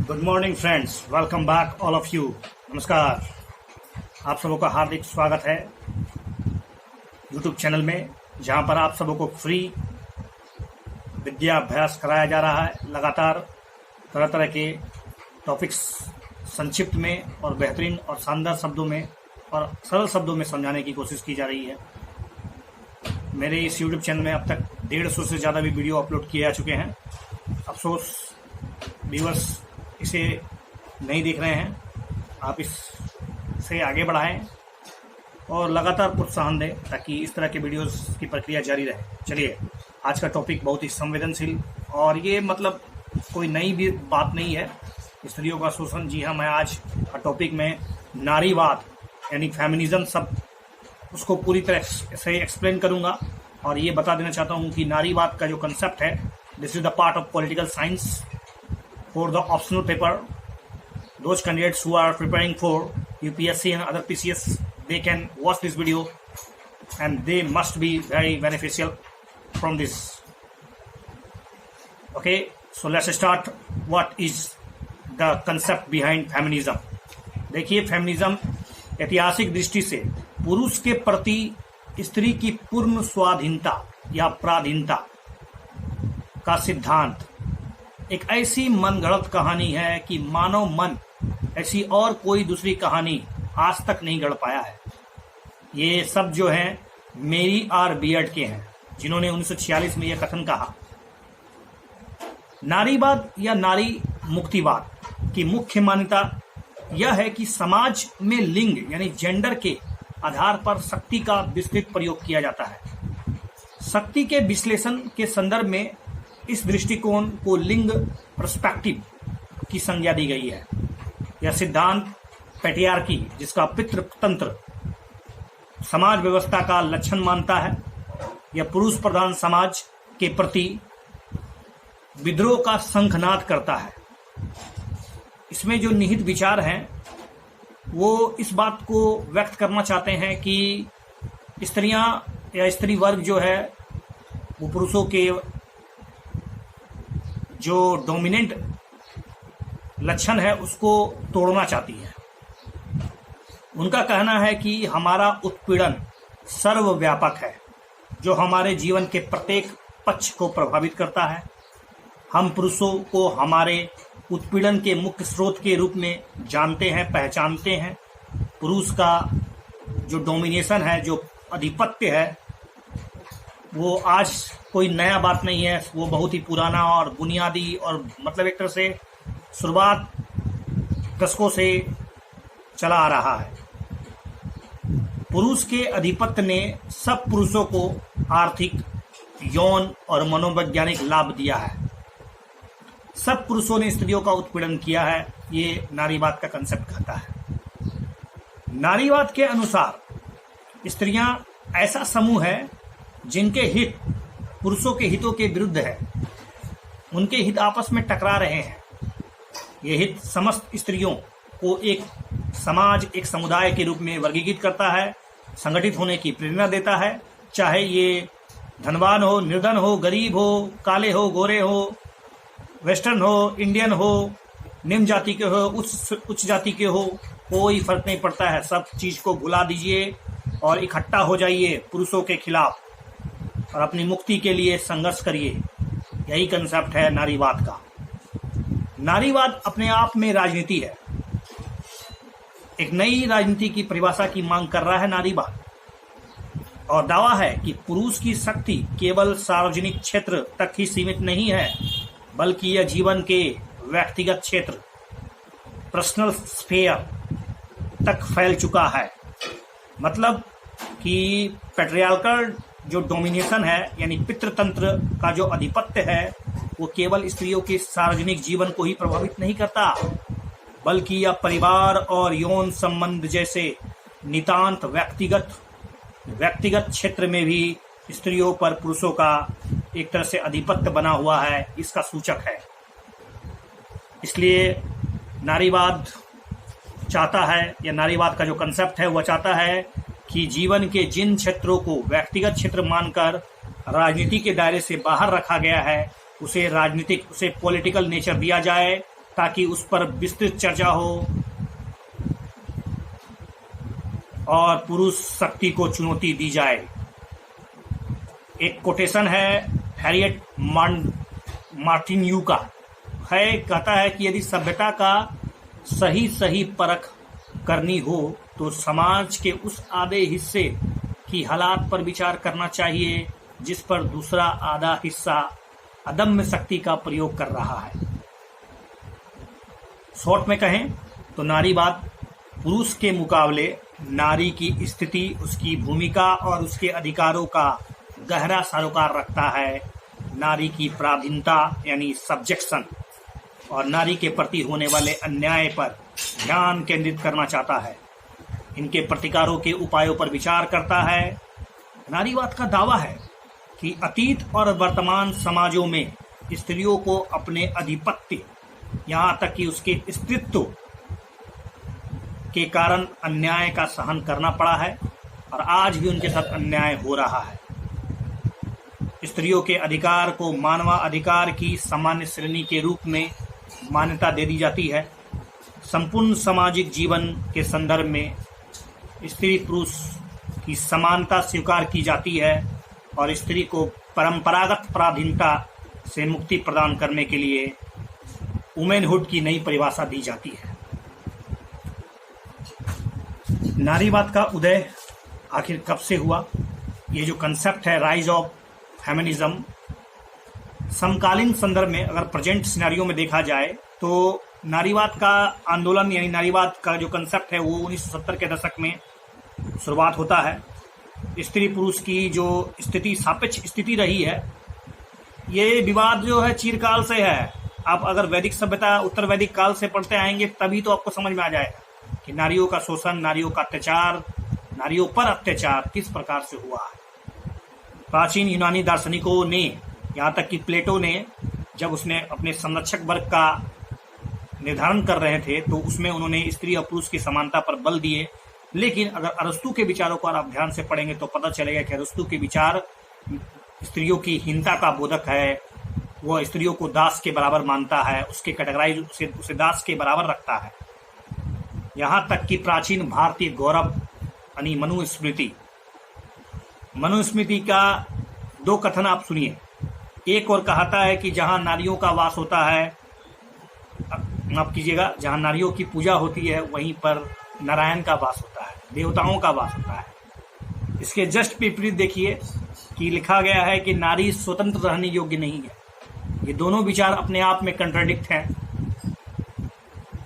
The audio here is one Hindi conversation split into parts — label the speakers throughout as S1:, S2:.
S1: Good morning friends, welcome back all of you. नमस्कार, आप सबों का हार्दिक स्वागत है यूट्यूब चैनल में, जहां पर आप सबों को फ्री विद्याभ्यास कराया जा रहा है। लगातार तरह तरह के टॉपिक्स संक्षिप्त में और बेहतरीन और शानदार शब्दों में और सरल शब्दों में समझाने की कोशिश की जा रही है। मेरे इस यूट्यूब चैनल में अब तक 150 से ज़्यादा भी वीडियो अपलोड किए जा चुके हैं। अफसोस व्यूअर्स इसे नहीं देख रहे हैं। आप इससे आगे बढ़ाएं और लगातार प्रोत्साहन दें ताकि इस तरह के वीडियोस की प्रक्रिया जारी रहे। चलिए, आज का टॉपिक बहुत ही संवेदनशील और ये मतलब कोई नई भी बात नहीं है, स्त्रियों का शोषण। जी हाँ, मैं आज का टॉपिक में नारीवाद यानी फेमिनिज्म सब उसको पूरी तरह से एक्सप्लेन करूंगा और ये बता देना चाहता हूँ कि नारीवाद का जो कंसेप्ट है, this is the part of political science for the optional paper. Those candidates who are preparing for UPSC and other PCS, they can watch this video and they must be very beneficial from this. Okay, so let's start. What is the concept behind feminism? देखिए, फेमिनिज्म ऐतिहासिक दृष्टि से पुरुष के प्रति स्त्री की पूर्ण स्वाधीनता या पराधीनता का सिद्धांत एक ऐसी मनगढ़ंत कहानी है कि मानव मन ऐसी और कोई दूसरी कहानी आज तक नहीं गढ़ पाया है। ये सब जो हैं मेरी आर बियर्ड के हैं, जिन्होंने 1946 में यह कथन कहा। नारीवाद या नारी मुक्तिवाद की मुख्य मान्यता यह है कि समाज में लिंग यानी जेंडर के आधार पर शक्ति का विस्तृत प्रयोग किया जाता है। शक्ति के विश्लेषण के संदर्भ में इस दृष्टिकोण को लिंग पर्सपेक्टिव की संज्ञा दी गई है। यह सिद्धांत पैट्रियार्की, जिसका पितृतंत्र समाज व्यवस्था का लक्षण मानता है, यह पुरुष प्रधान समाज के प्रति विद्रोह का शंखनाद करता है। इसमें जो निहित विचार हैं वो इस बात को व्यक्त करना चाहते हैं कि स्त्रियां या स्त्री वर्ग जो है वो पुरुषों के जो डोमिनेंट लक्षण है उसको तोड़ना चाहती है। उनका कहना है कि हमारा उत्पीड़न सर्वव्यापक है, जो हमारे जीवन के प्रत्येक पक्ष को प्रभावित करता है। हम पुरुषों को हमारे उत्पीड़न के मुख्य स्रोत के रूप में जानते हैं, पहचानते हैं। पुरुष का जो डोमिनेशन है, जो आधिपत्य है, वो आज कोई नया बात नहीं है। वो बहुत ही पुराना और बुनियादी और मतलब एक तरह से शुरुआत दशकों से चला आ रहा है। पुरुष के आधिपत्य ने सब पुरुषों को आर्थिक, यौन और मनोवैज्ञानिक लाभ दिया है। सब पुरुषों ने स्त्रियों का उत्पीड़न किया है, ये नारीवाद का कंसेप्ट कहता है। नारीवाद के अनुसार स्त्रियां ऐसा समूह है जिनके हित पुरुषों के हितों के विरुद्ध है। उनके हित आपस में टकरा रहे हैं। ये हित समस्त स्त्रियों को एक समाज, एक समुदाय के रूप में वर्गीकृत करता है, संगठित होने की प्रेरणा देता है। चाहे ये धनवान हो, निर्धन हो, गरीब हो, काले हो, गोरे हो, वेस्टर्न हो, इंडियन हो, निम्न जाति के हो, उच्च जाति के हो, कोई फर्क नहीं पड़ता है। सब चीज को भुला दीजिए और इकट्ठा हो जाइए पुरुषों के खिलाफ और अपनी मुक्ति के लिए संघर्ष करिए। यही कंसेप्ट है नारीवाद का। नारीवाद अपने आप में राजनीति है। एक नई राजनीति की परिभाषा की मांग कर रहा है नारीवाद, और दावा है कि पुरुष की शक्ति केवल सार्वजनिक क्षेत्र तक ही सीमित नहीं है, बल्कि यह जीवन के व्यक्तिगत क्षेत्र, पर्सनल स्फीयर तक फैल चुका है। मतलब कि पैट्रियार्कल जो डोमिनेशन है यानी पितृतंत्र का जो आधिपत्य है, वो केवल स्त्रियों के सार्वजनिक जीवन को ही प्रभावित नहीं करता, बल्कि यह परिवार और यौन संबंध जैसे नितांत व्यक्तिगत क्षेत्र में भी स्त्रियों पर पुरुषों का एक तरह से आधिपत्य बना हुआ है, इसका सूचक है। इसलिए नारीवाद चाहता है, या नारीवाद का जो कंसेप्ट है वह चाहता है कि जीवन के जिन क्षेत्रों को व्यक्तिगत क्षेत्र मानकर राजनीति के दायरे से बाहर रखा गया है, उसे राजनीतिक, उसे पॉलिटिकल नेचर दिया जाए ताकि उस पर विस्तृत चर्चा हो और पुरुष शक्ति को चुनौती दी जाए। एक कोटेशन है हैरियट मार्टिन्यू का है, कहता है कि यदि सभ्यता का सही परख करनी हो तो समाज के उस आधे हिस्से की हालात पर विचार करना चाहिए जिस पर दूसरा आधा हिस्सा अदम्य शक्ति का प्रयोग कर रहा है। शॉर्ट में कहें तो नारीवाद पुरुष के मुकाबले नारी की स्थिति, उसकी भूमिका और उसके अधिकारों का गहरा सरोकार रखता है। नारी की पराधीनता यानी सब्जेक्शन और नारी के प्रति होने वाले अन्याय पर ध्यान केंद्रित करना चाहता है। इनके प्रतिकारों के उपायों पर विचार करता है। नारीवाद का दावा है कि अतीत और वर्तमान समाजों में स्त्रियों को अपने आधिपत्य, यहाँ तक कि उसके अस्तित्व के कारण अन्याय का सहन करना पड़ा है और आज भी उनके साथ अन्याय हो रहा है। स्त्रियों के अधिकार को मानवाधिकार की सामान्य श्रेणी के रूप में मान्यता दे दी जाती है। संपूर्ण सामाजिक जीवन के संदर्भ में स्त्री पुरुष की समानता स्वीकार की जाती है और स्त्री को परंपरागत पराधीनता से मुक्ति प्रदान करने के लिए वुमेनहुड की नई परिभाषा दी जाती है। नारीवाद का उदय आखिर कब से हुआ? ये जो कंसेप्ट है राइज ऑफ फेमिनिज्म, समकालीन संदर्भ में अगर प्रेजेंट सिनेरियो में देखा जाए तो नारीवाद का आंदोलन यानी नारीवाद का जो कंसेप्ट है वो 1970 के दशक में शुरुआत होता है। स्त्री पुरुष की जो स्थिति, सापेक्ष स्थिति रही है, ये विवाद जो है चिरकाल से है। आप अगर वैदिक सभ्यता, उत्तर वैदिक काल से पढ़ते आएंगे तभी तो आपको समझ में आ जाएगा कि नारियों का शोषण, नारियों का अत्याचार, नारियों पर अत्याचार किस प्रकार से हुआ है। प्राचीन यूनानी दार्शनिकों ने, यहाँ तक कि प्लेटो ने, जब उसने अपने संरक्षक वर्ग का निर्धारण कर रहे थे तो उसमें उन्होंने स्त्री और पुरुष की समानता पर बल दिए। लेकिन अगर अरस्तु के विचारों को आप ध्यान से पढ़ेंगे तो पता चलेगा कि अरस्तु के विचार स्त्रियों की हीनता का बोधक है। वह स्त्रियों को दास के बराबर मानता है, उसके कैटेगराइज उसे दास के बराबर रखता है। यहाँ तक कि प्राचीन भारतीय गौरव यानी मनुस्मृति का दो कथन आप सुनिए। एक और कहता है कि जहाँ नारियों का वास होता है, माफ कीजिएगा, जहाँ नारियों की पूजा होती है वहीं पर नारायण का वास होता है, देवताओं का वास होता है। इसके जस्ट विपरीत देखिए कि लिखा गया है कि नारी स्वतंत्र रहने योग्य नहीं है। ये दोनों विचार अपने आप में कंट्राडिक्ट हैं।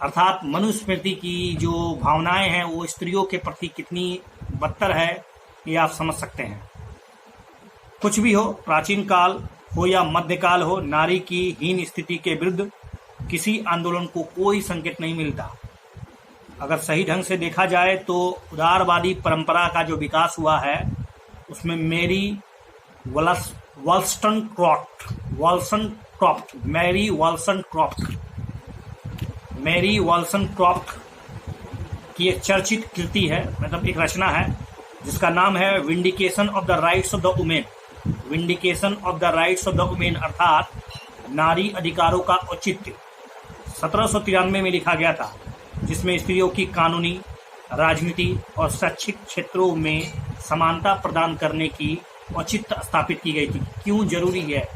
S1: अर्थात मनुस्मृति की जो भावनाएं हैं वो स्त्रियों के प्रति कितनी बदतर है ये आप समझ सकते हैं। कुछ भी हो, प्राचीन काल हो या मध्यकाल हो, नारी की हीन स्थिति के विरुद्ध किसी आंदोलन को कोई संकेत नहीं मिलता। अगर सही ढंग से देखा जाए तो उदारवादी परंपरा का जो विकास हुआ है उसमें मैरी वॉल्सनक्रॉफ्ट की एक चर्चित कृति है, मतलब एक रचना है जिसका नाम है vindication of the rights of the women. Vindication of the rights of the women अर्थात नारी अधिकारों का औचित्य 1793 में लिखा गया था, जिसमें स्त्रियों की कानूनी, राजनीति और शैक्षिक क्षेत्रों में समानता प्रदान करने की औचित्य स्थापित की गई थी। क्यों जरूरी है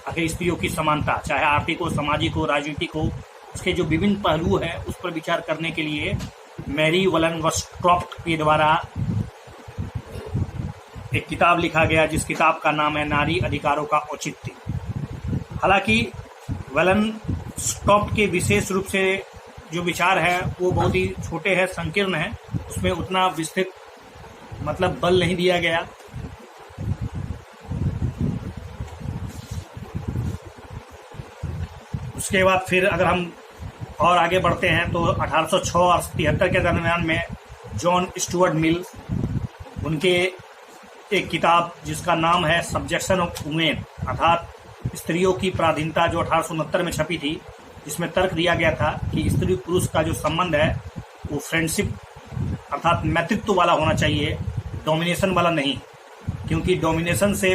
S1: आखिर स्त्रियों की समानता, चाहे आर्थिक हो, सामाजिक हो, राजनीतिक हो, उसके जो विभिन्न पहलू हैं उस पर विचार करने के लिए मैरी वॉल्सनक्रॉफ्ट के द्वारा एक किताब लिखा गया जिस किताब का नाम है नारी अधिकारों का औचित्य। हालांकि वॉल्सनक्रॉफ्ट के विशेष रूप से जो विचार है वो बहुत ही छोटे हैं, संकीर्ण हैं, उसमें उतना विस्तृत मतलब बल नहीं दिया गया। उसके बाद फिर अगर हम और आगे बढ़ते हैं तो 1806 और 73 के दरमियान में जॉन स्टुअर्ट मिल, उनके एक किताब जिसका नाम है सब्जेक्शन ऑफ वुमेन अर्थात स्त्रियों की पराधीनता, जो 1869 में छपी थी, जिसमें तर्क दिया गया था कि स्त्री पुरुष का जो संबंध है वो फ्रेंडशिप अर्थात मैत्रित्व वाला होना चाहिए, डोमिनेशन वाला नहीं, क्योंकि डोमिनेशन से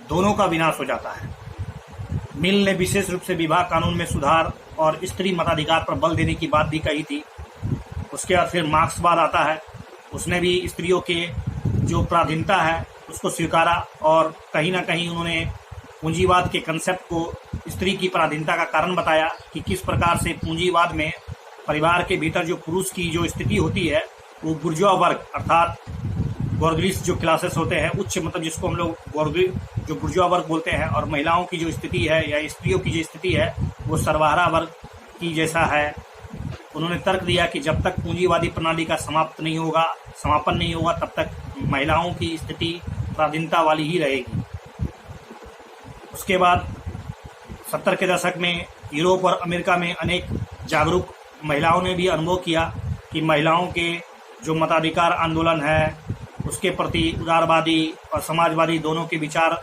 S1: दोनों का विनाश हो जाता है। मिल ने विशेष रूप से विवाह कानून में सुधार और स्त्री मताधिकार पर बल देने की बात भी कही थी। उसके बाद फिर मार्क्सवाद आता है, उसने भी स्त्रियों के जो पराधीनता है उसको स्वीकारा और कहीं ना कहीं उन्होंने पूंजीवाद के कंसेप्ट को स्त्री की पराधीनता का कारण बताया कि किस प्रकार से पूंजीवाद में परिवार के भीतर जो पुरुष की जो स्थिति होती है वो बुर्जुआ वर्ग अर्थात बोर्गलिस जो क्लासेस होते हैं, उच्च मतलब जिसको हम लोग जो बुर्जुआ वर्ग बोलते हैं, और महिलाओं की जो स्थिति है या स्त्रियों की जो स्थिति है वो सर्वहारा वर्ग की जैसा है। उन्होंने तर्क दिया कि जब तक पूंजीवादी प्रणाली का समापन नहीं होगा तब तक महिलाओं की स्थिति पराधीनता वाली ही रहेगी। उसके बाद 70 के दशक में यूरोप और अमेरिका में अनेक जागरूक महिलाओं ने भी अनुभव किया कि महिलाओं के जो मताधिकार आंदोलन है उसके प्रति उदारवादी और समाजवादी दोनों के विचार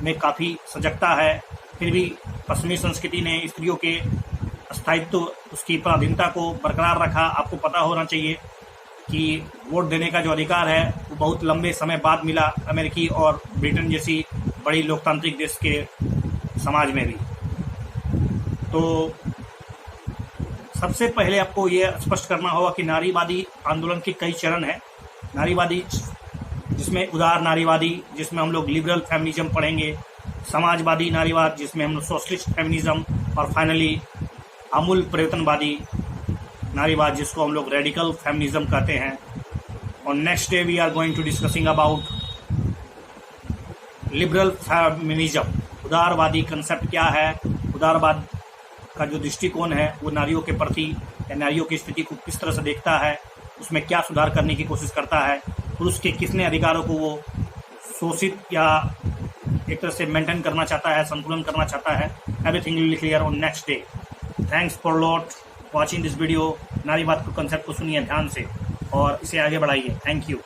S1: में काफ़ी सजगता है। फिर भी पश्चिमी संस्कृति ने स्त्रियों के स्थायित्व उसकी पराधीनता को बरकरार रखा। आपको पता होना चाहिए कि वोट देने का जो अधिकार है वो बहुत लंबे समय बाद मिला अमेरिकी और ब्रिटेन जैसी बड़ी लोकतांत्रिक देश के समाज में भी। तो सबसे पहले आपको ये स्पष्ट करना होगा कि नारीवादी आंदोलन के कई चरण हैं। नारीवादी जिसमें उदार नारीवादी, जिसमें हम लोग लिबरल फेमिनिज्म पढ़ेंगे, समाजवादी नारीवाद जिसमें हम लोग सोशलिस्ट फेमिनिज्म, और फाइनली आमूल परिवर्तनवादी नारीवाद जिसको हम लोग रेडिकल फेमिनिज्म कहते हैं। और next day we are going to discussing about liberal feminism. उदारवादी कंसेप्ट क्या है, उदारवाद का जो दृष्टिकोण है वो नारियों के प्रति या नारियों की स्थिति को किस तरह से देखता है, उसमें क्या सुधार करने की कोशिश करता है, पुरुष के किसने अधिकारों को वो शोषित या एक तरह से मेंटेन करना चाहता है, संतुलन करना चाहता है। Everything will be clear on next day. Thanks for lot watching this video. नारीवाद के कंसेप्ट को सुनिए ध्यान से और इसे आगे बढ़ाइए। Thank you.